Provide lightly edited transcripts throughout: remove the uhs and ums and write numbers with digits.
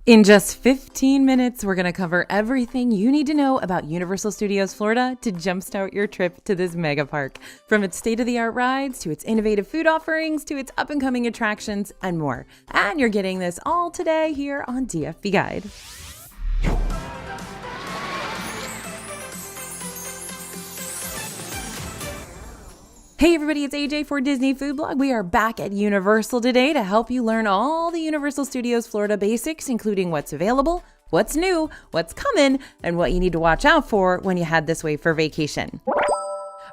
In just 15 minutes, we're going to cover everything you need to know about Universal Studios Florida to jumpstart your trip to this mega park. From its state-of-the-art rides, to its innovative food offerings, to its up-and-coming attractions, and more. And you're getting this all today here on DFB Guide. Hey everybody, it's AJ for Disney Food Blog. We are back at Universal today to help you learn all the Universal Studios Florida basics, including what's available, what's new, what's coming, and what you need to watch out for when you head this way for vacation.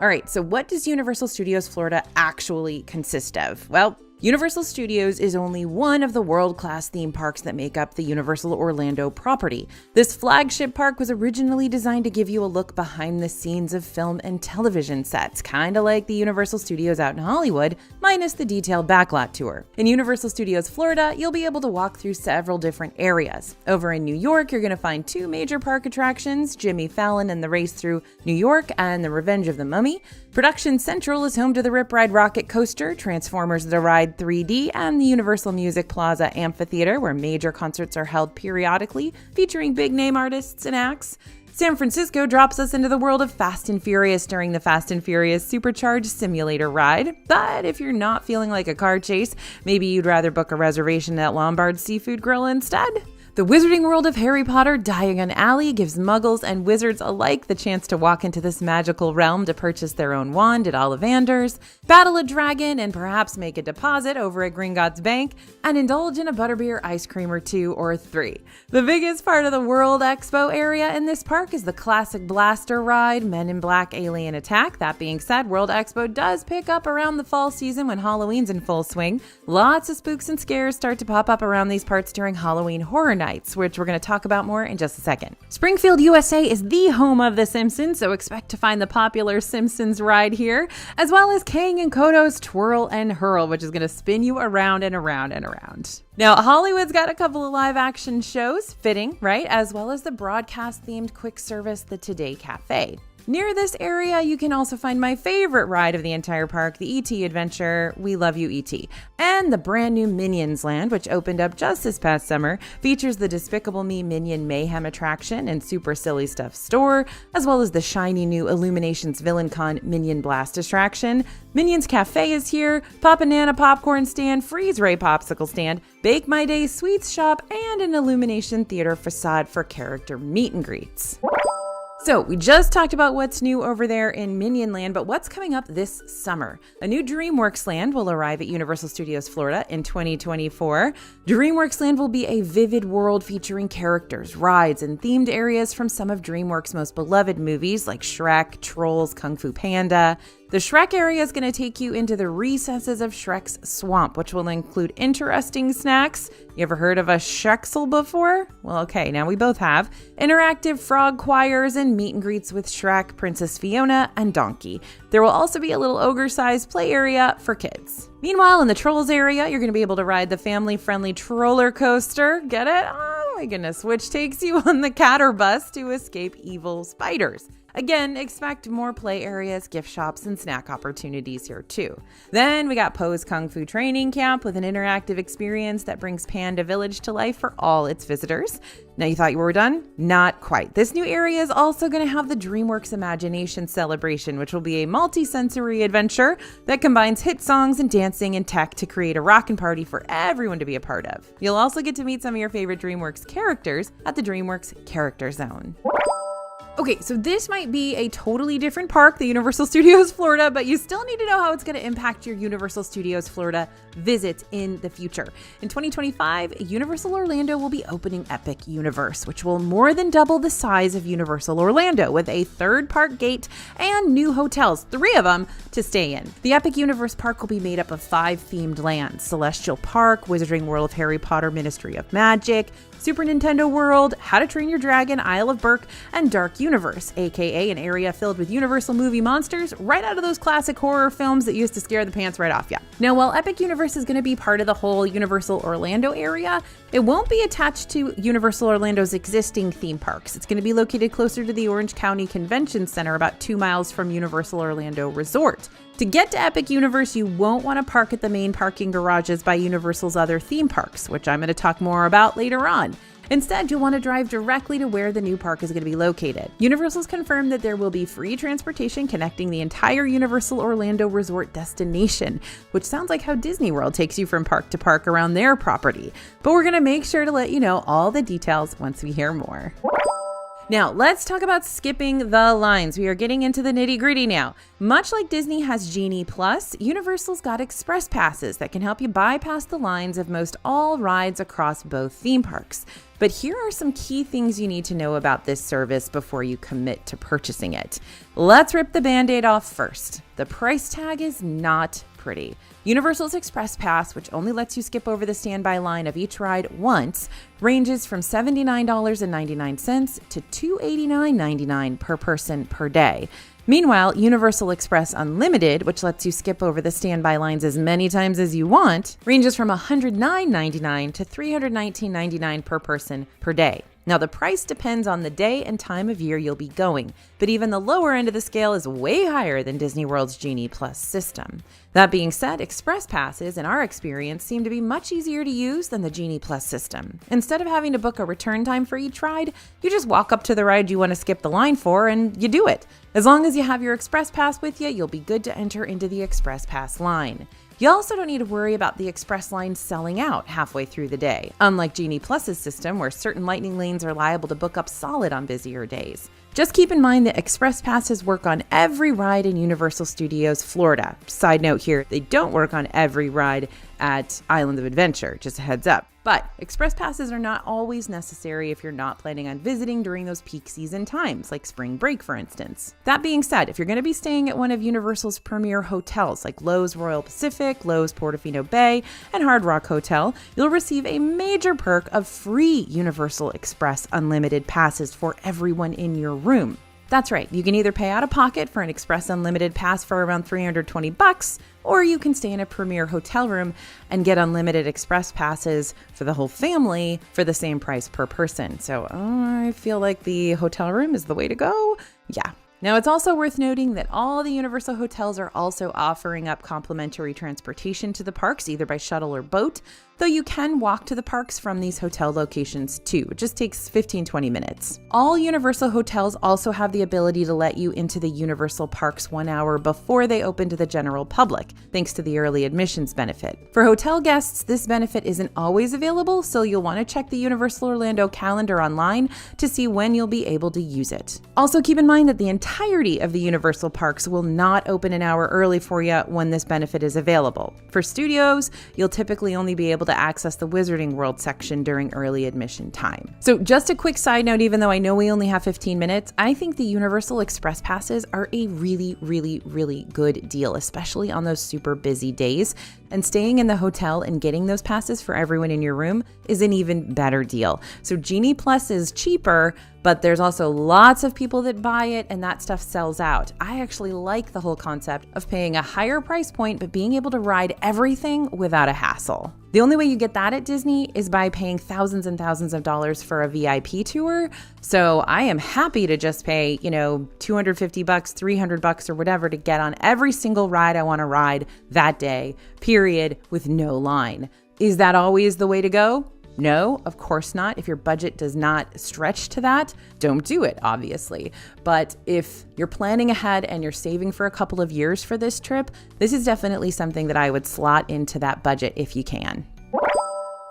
All right, so what does Universal Studios Florida actually consist of? Well, Universal Studios is only one of the world-class theme parks that make up the Universal Orlando property. This flagship park was originally designed to give you a look behind the scenes of film and television sets, kind of like the Universal Studios out in Hollywood, minus the detailed backlot tour. In Universal Studios Florida, you'll be able to walk through several different areas. Over in New York, you're going to find two major park attractions, Jimmy Fallon and the Race Through New York and the Revenge of the Mummy. Production Central is home to the Rip Ride Rocket Coaster, Transformers The Ride 3D, and the Universal Music Plaza Amphitheater, where major concerts are held periodically, featuring big-name artists and acts. San Francisco drops us into the world of Fast and Furious during the Fast and Furious Supercharged Simulator ride. But if you're not feeling like a car chase, maybe you'd rather book a reservation at Lombard's Seafood Grill instead? The Wizarding World of Harry Potter Diagon Alley gives muggles and wizards alike the chance to walk into this magical realm to purchase their own wand at Ollivander's, battle a dragon, and perhaps make a deposit over at Gringotts Bank, and indulge in a butterbeer ice cream or two or three. The biggest part of the World Expo area in this park is the classic blaster ride, Men in Black Alien Attack. That being said, World Expo does pick up around the fall season when Halloween's in full swing. Lots of spooks and scares start to pop up around these parts during Halloween Horror Nights, which we're going to talk about more in just a second. Springfield, USA is the home of The Simpsons, so expect to find the popular Simpsons ride here, as well as Kang and Kodo's Twirl and Hurl, which is going to spin you around and around and around. Now, Hollywood's got a couple of live action shows, fitting, right? As well as the broadcast-themed quick service, the Today Cafe. Near this area, you can also find my favorite ride of the entire park, the E.T. Adventure, We Love You E.T. And the brand new Minions Land, which opened up just this past summer, features the Despicable Me Minion Mayhem attraction and Super Silly Stuff store, as well as the shiny new Illuminations VillainCon Minion Blast attraction. Minions Cafe is here, Pop-A-Nana popcorn stand, Freeze Ray popsicle stand, Bake My Day sweets shop, and an Illumination theater facade for character meet and greets. So we just talked about what's new over there in Minion Land, but what's coming up this summer? A new DreamWorks Land will arrive at Universal Studios Florida in 2024. DreamWorks Land will be a vivid world featuring characters, rides, and themed areas from some of DreamWorks' most beloved movies like Shrek, Trolls, Kung Fu Panda. The Shrek area is going to take you into the recesses of Shrek's swamp, which will include interesting snacks. You ever heard of a Shrexel before? Well, okay, now we both have. Interactive frog choirs and meet and greets with Shrek, Princess Fiona, and Donkey. There will also be a little ogre-sized play area for kids. Meanwhile, in the Trolls area, you're going to be able to ride the family-friendly Troller Coaster. Get it? Oh my goodness, which takes you on the Catter Bus to escape evil spiders. Again, expect more play areas, gift shops, and snack opportunities here too. Then we got Poe's Kung Fu Training Camp with an interactive experience that brings Panda Village to life for all its visitors. Now you thought you were done? Not quite. This new area is also going to have the DreamWorks Imagination Celebration, which will be a multi-sensory adventure that combines hit songs and dancing and tech to create a rockin' party for everyone to be a part of. You'll also get to meet some of your favorite DreamWorks characters at the DreamWorks Character Zone. Okay, so this might be a totally different park, the Universal Studios Florida, but you still need to know how it's going to impact your Universal Studios Florida visits in the future. In 2025, Universal Orlando will be opening Epic Universe, which will more than double the size of Universal Orlando with a third park gate and new hotels, 3 of them, to stay in. The Epic Universe park will be made up of 5 themed lands: Celestial Park, Wizarding World of Harry Potter Ministry of Magic, Super Nintendo World, How to Train Your Dragon, Isle of Berk, and Dark Universe, aka an area filled with Universal movie monsters right out of those classic horror films that used to scare the pants right off you. Now, while Epic Universe is going to be part of the whole Universal Orlando area, it won't be attached to Universal Orlando's existing theme parks. It's going to be located closer to the Orange County Convention Center, about 2 miles from Universal Orlando Resort. To get to Epic Universe, you won't want to park at the main parking garages by Universal's other theme parks, which I'm going to talk more about later on. Instead, you'll want to drive directly to where the new park is going to be located. Universal's confirmed that there will be free transportation connecting the entire Universal Orlando Resort destination, which sounds like how Disney World takes you from park to park around their property. But we're going to make sure to let you know all the details once we hear more. Now, let's talk about skipping the lines. We are getting into the nitty-gritty now. Much like Disney has Genie Plus, Universal's got Express Passes that can help you bypass the lines of most all rides across both theme parks. But here are some key things you need to know about this service before you commit to purchasing it. Let's rip the Band-Aid off first. The price tag is not pretty. Universal's Express Pass, which only lets you skip over the standby line of each ride once, ranges from $79.99 to $289.99 per person per day. Meanwhile, Universal Express Unlimited, which lets you skip over the standby lines as many times as you want, ranges from $109.99 to $319.99 per person per day. Now, the price depends on the day and time of year you'll be going, but even the lower end of the scale is way higher than Disney World's Genie Plus system. That being said, Express Passes, in our experience, seem to be much easier to use than the Genie Plus system. Instead of having to book a return time for each ride, you just walk up to the ride you want to skip the line for and you do it. As long as you have your Express Pass with you, you'll be good to enter into the Express Pass line. You also don't need to worry about the Express line selling out halfway through the day, unlike Genie Plus's system where certain lightning lanes are liable to book up solid on busier days. Just keep in mind that Express Passes work on every ride in Universal Studios Florida. Side note here, they don't work on every ride at Island of Adventure, just a heads up. But Express Passes are not always necessary if you're not planning on visiting during those peak season times, like spring break, for instance. That being said, if you're going to be staying at one of Universal's premier hotels, like Loews Royal Pacific, Loews Portofino Bay, and Hard Rock Hotel, you'll receive a major perk of free Universal Express Unlimited passes for everyone in your room. That's right, you can either pay out of pocket for an Express Unlimited pass for around $320, or you can stay in a premier hotel room and get unlimited Express Passes for the whole family for the same price per person. So I feel like the hotel room is the way to go. Yeah. Now, it's also worth noting that all the Universal hotels are also offering up complimentary transportation to the parks, either by shuttle or boat, though you can walk to the parks from these hotel locations too. It just takes 15-20 minutes. All Universal hotels also have the ability to let you into the Universal parks 1 hour before they open to the general public, thanks to the early admissions benefit. For hotel guests, this benefit isn't always available, so you'll want to check the Universal Orlando calendar online to see when you'll be able to use it. Also keep in mind that the entirety of the Universal parks will not open an hour early for you when this benefit is available. For studios, you'll typically only be able to access the Wizarding World section during early admission time. So just a quick side note, even though I know we only have 15 minutes, I think the Universal Express Passes are a really, really, really good deal, especially on those super busy days. And staying in the hotel and getting those passes for everyone in your room is an even better deal. So Genie Plus is cheaper, but there's also lots of people that buy it and that stuff sells out. I actually like the whole concept of paying a higher price point, but being able to ride everything without a hassle. The only way you get that at Disney is by paying thousands and thousands of dollars for a VIP tour. So I am happy to just pay, $250, $300 or whatever to get on every single ride I want to ride that day, period, with no line. Is that always the way to go? No, of course not. If your budget does not stretch to that, don't do it, obviously. But if you're planning ahead and you're saving for a couple of years for this trip, this is definitely something that I would slot into that budget if you can.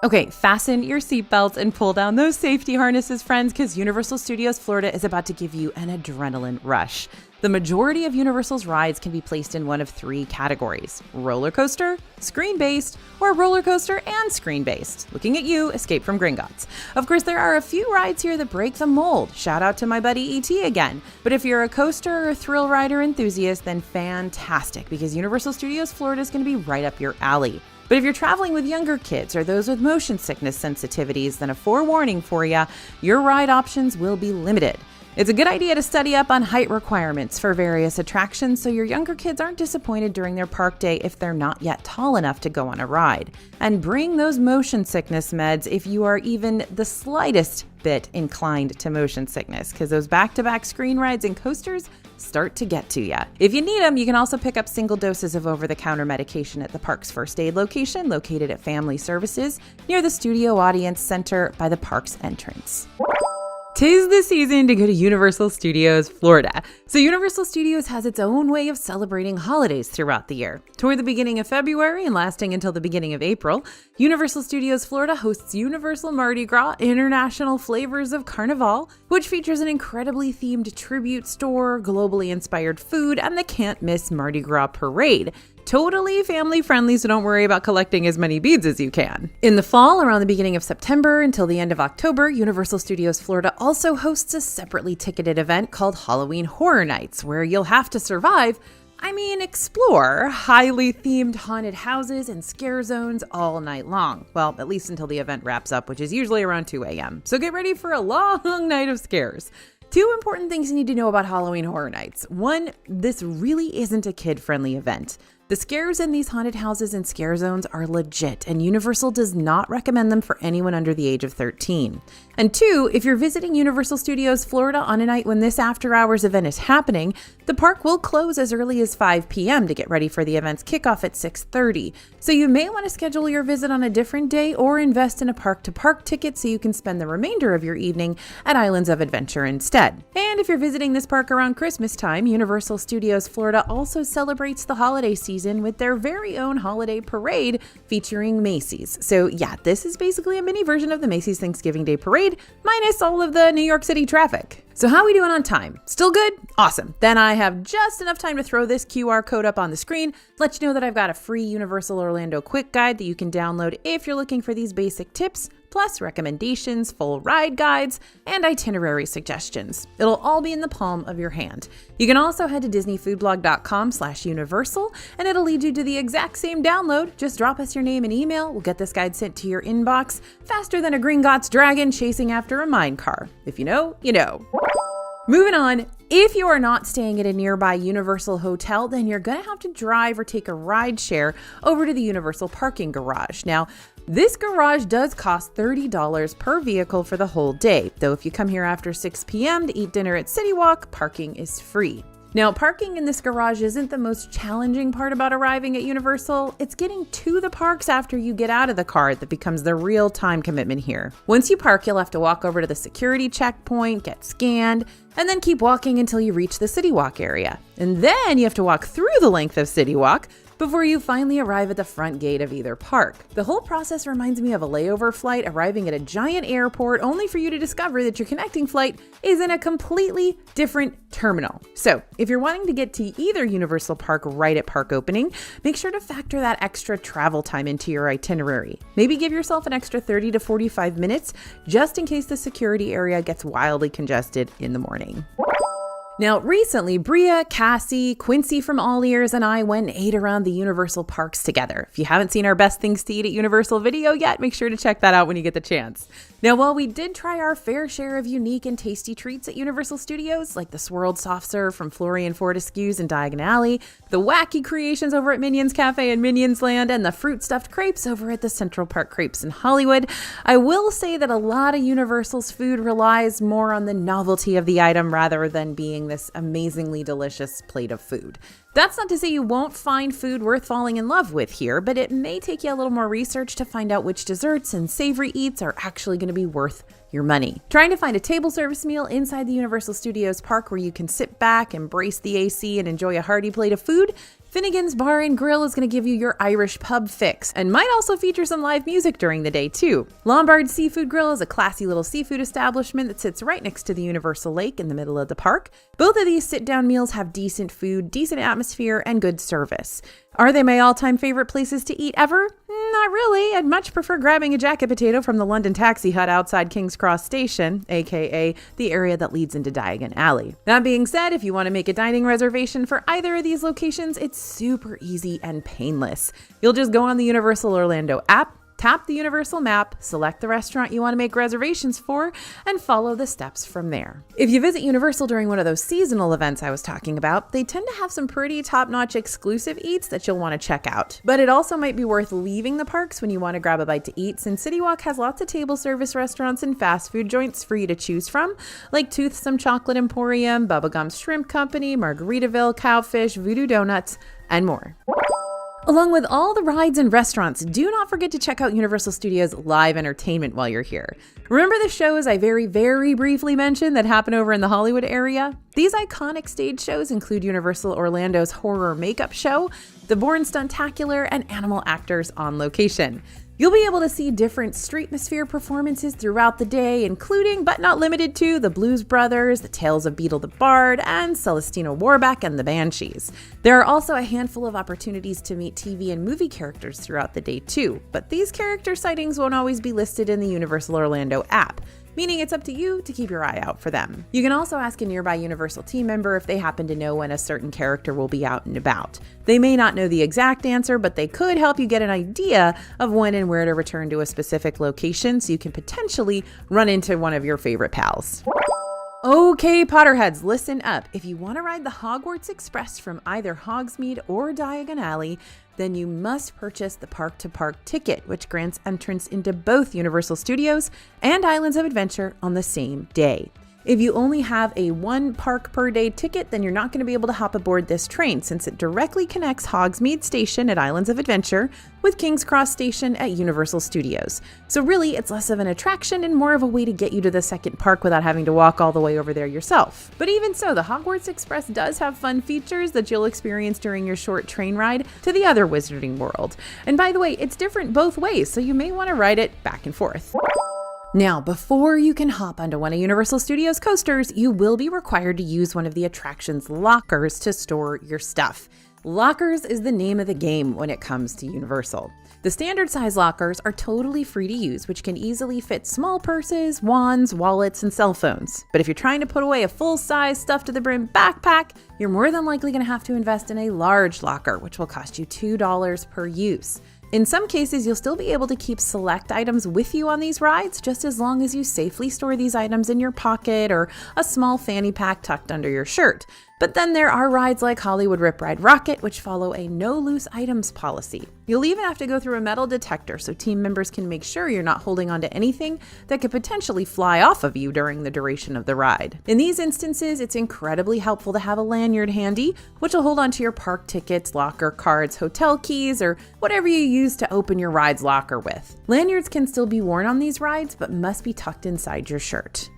Okay, fasten your seatbelts and pull down those safety harnesses, friends, because Universal Studios Florida is about to give you an adrenaline rush. The majority of Universal's rides can be placed in one of three categories: roller coaster, screen-based, or roller coaster and screen-based. Looking at you, Escape from Gringotts. Of course, there are a few rides here that break the mold. Shout out to my buddy E.T. again. But if you're a coaster or thrill rider enthusiast, then fantastic, because Universal Studios Florida is going to be right up your alley. But if you're traveling with younger kids or those with motion sickness sensitivities, then a forewarning for you, your ride options will be limited. It's a good idea to study up on height requirements for various attractions so your younger kids aren't disappointed during their park day if they're not yet tall enough to go on a ride. And bring those motion sickness meds if you are even the slightest bit inclined to motion sickness, because those back-to-back screen rides and coasters start to get to you. If you need them, you can also pick up single doses of over-the-counter medication at the park's first aid location located at Family Services near the Studio Audience Center by the park's entrance. 'Tis the season to go to Universal Studios Florida. So Universal Studios has its own way of celebrating holidays throughout the year. Toward the beginning of February and lasting until the beginning of April, Universal Studios Florida hosts Universal Mardi Gras International Flavors of Carnival, which features an incredibly themed tribute store, globally inspired food, and the can't-miss Mardi Gras parade. Totally family friendly, so don't worry about collecting as many beads as you can. In the fall, around the beginning of September until the end of October, Universal Studios Florida also hosts a separately ticketed event called Halloween Horror Nights, where you'll have to explore highly themed haunted houses and scare zones all night long. Well, at least until the event wraps up, which is usually around 2 a.m. So get ready for a long night of scares. 2 important things you need to know about Halloween Horror Nights. 1, this really isn't a kid-friendly event. The scares in these haunted houses and scare zones are legit, and Universal does not recommend them for anyone under the age of 13. And 2, if you're visiting Universal Studios Florida on a night when this after-hours event is happening, the park will close as early as 5 p.m. to get ready for the event's kickoff at 6:30. So you may want to schedule your visit on a different day or invest in a park-to-park ticket so you can spend the remainder of your evening at Islands of Adventure instead. And if you're visiting this park around Christmas time, Universal Studios Florida also celebrates the holiday season with their very own holiday parade featuring Macy's. So yeah, this is basically a mini version of the Macy's Thanksgiving Day Parade, minus all of the New York City traffic. So how are we doing on time? Still good? Awesome. Then I have just enough time to throw this QR code up on the screen, let you know that I've got a free Universal Orlando quick guide that you can download if you're looking for these basic tips, plus recommendations, full ride guides, and itinerary suggestions. It'll all be in the palm of your hand. You can also head to disneyfoodblog.com/universal, and it'll lead you to the exact same download. Just drop us your name and email. We'll get this guide sent to your inbox faster than a Gringotts dragon chasing after a mine car. If you know, you know. Moving on, if you are not staying at a nearby Universal hotel, then you're going to have to drive or take a ride share over to the Universal parking garage. Now, this garage does cost $30 per vehicle for the whole day, though if you come here after 6 p.m. to eat dinner at City Walk, parking is free. Now, parking in this garage isn't the most challenging part about arriving at Universal. It's getting to the parks after you get out of the car that becomes the real time commitment here. Once you park, you'll have to walk over to the security checkpoint, get scanned, and then keep walking until you reach the City Walk area. And then you have to walk through the length of City Walk before you finally arrive at the front gate of either park. The whole process reminds me of a layover flight arriving at a giant airport only for you to discover that your connecting flight is in a completely different terminal. So if you're wanting to get to either Universal Park right at park opening, make sure to factor that extra travel time into your itinerary. Maybe give yourself an extra 30 to 45 minutes just in case the security area gets wildly congested in the morning. Now, recently, Bria, Cassie, Quincy from All Ears, and I went and ate around the Universal parks together. If you haven't seen our Best Things to Eat at Universal video yet, make sure to check that out when you get the chance. Now, while we did try our fair share of unique and tasty treats at Universal Studios, like the swirled soft serve from Florian Fortescue's in Diagon Alley, the wacky creations over at Minions Cafe and Minions Land, and the fruit-stuffed crepes over at the Central Park Crepes in Hollywood, I will say that a lot of Universal's food relies more on the novelty of the item rather than being this amazingly delicious plate of food. That's not to say you won't find food worth falling in love with here, but it may take you a little more research to find out which desserts and savory eats are actually going to be worth your money. Trying to find a table service meal inside the Universal Studios park where you can sit back, embrace the AC, and enjoy a hearty plate of food? Finnegan's Bar and Grill is going to give you your Irish pub fix and might also feature some live music during the day too. Lombard Seafood Grill is a classy little seafood establishment that sits right next to the Universal Lake in the middle of the park. Both of these sit-down meals have decent food, decent atmosphere, and good service. Are they my all-time favorite places to eat ever? Not really. I'd much prefer grabbing a jacket potato from the London Taxi Hut outside King's Cross Station, aka the area that leads into Diagon Alley. That being said, if you want to make a dining reservation for either of these locations, it's super easy and painless. You'll just go on the Universal Orlando app, Tap the Universal map, select the restaurant you want to make reservations for, and follow the steps from there. If you visit Universal during one of those seasonal events I was talking about, they tend to have some pretty top-notch exclusive eats that you'll want to check out. But it also might be worth leaving the parks when you want to grab a bite to eat, since City Walk has lots of table service restaurants and fast food joints for you to choose from, like Toothsome Chocolate Emporium, Bubblegum Shrimp Company, Margaritaville, Cowfish, Voodoo Donuts, and more. Along with all the rides and restaurants, do not forget to check out Universal Studios live entertainment while you're here. Remember the shows I very briefly mentioned that happen over in the Hollywood area? These iconic stage shows include Universal Orlando's Horror Makeup Show, the Bourne Stuntacular, and animal actors on location. You'll be able to see different Streetmosphere performances throughout the day, including, but not limited to, the Blues Brothers, the Tales of Beetle the Bard, and Celestina Warbeck and the Banshees. There are also a handful of opportunities to meet TV and movie characters throughout the day too, but these character sightings won't always be listed in the Universal Orlando app, meaning it's up to you to keep your eye out for them. You can also ask a nearby Universal team member if they happen to know when a certain character will be out and about. They may not know the exact answer, but they could help you get an idea of when and where to return to a specific location so you can potentially run into one of your favorite pals. Okay, Potterheads, listen up. If you want to ride the Hogwarts Express from either Hogsmeade or Diagon Alley, then you must purchase the Park to Park ticket, which grants entrance into both Universal Studios and Islands of Adventure on the same day. If you only have a 1 park per day ticket, then you're not going to be able to hop aboard this train, since it directly connects Hogsmeade Station at Islands of Adventure with King's Cross Station at Universal Studios. So really, it's less of an attraction and more of a way to get you to the second park without having to walk all the way over there yourself. But even so, the Hogwarts Express does have fun features that you'll experience during your short train ride to the other Wizarding World. And by the way, it's different both ways, so you may want to ride it back and forth. Now, before you can hop onto one of Universal Studios coasters, you will be required to use one of the attraction's lockers to store your stuff. Lockers is the name of the game when it comes to Universal. The standard size lockers are totally free to use, which can easily fit small purses, wands, wallets, and cell phones. But if you're trying to put away a full-size stuff to the brim backpack, you're more than likely going to have to invest in a large locker, which will cost you $2 per use. In some cases, you'll still be able to keep select items with you on these rides, just as long as you safely store these items in your pocket or a small fanny pack tucked under your shirt. But then there are rides like Hollywood Rip Ride Rocket, which follow a no loose items policy. You'll even have to go through a metal detector so team members can make sure you're not holding onto anything that could potentially fly off of you during the duration of the ride. In these instances, it's incredibly helpful to have a lanyard handy, which will hold onto your park tickets, locker cards, hotel keys, or whatever you use to open your ride's locker with. Lanyards can still be worn on these rides, but must be tucked inside your shirt.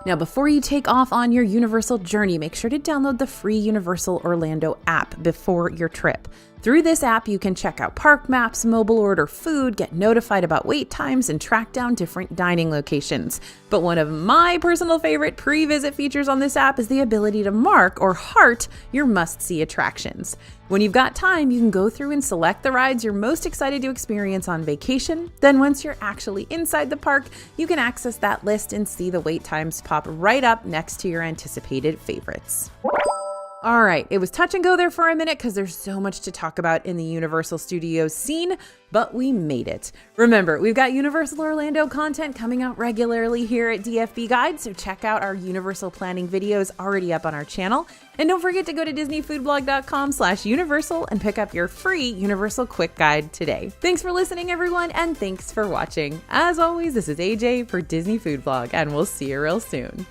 Now, before you take off on your Universal journey, make sure to download the free Universal Orlando app before your trip. Through this app, you can check out park maps, mobile order food, get notified about wait times, and track down different dining locations. But one of my personal favorite pre-visit features on this app is the ability to mark or heart your must-see attractions. When you've got time, you can go through and select the rides you're most excited to experience on vacation. Then once you're actually inside the park, you can access that list and see the wait times pop right up next to your anticipated favorites. All right, it was touch and go there for a minute because there's so much to talk about in the Universal Studios scene, but we made it. Remember, we've got Universal Orlando content coming out regularly here at DFB Guide, so check out our Universal planning videos already up on our channel. And don't forget to go to disneyfoodblog.com/universal and pick up your free Universal Quick Guide today. Thanks for listening, everyone, and thanks for watching. As always, this is AJ for Disney Food Blog, and we'll see you real soon.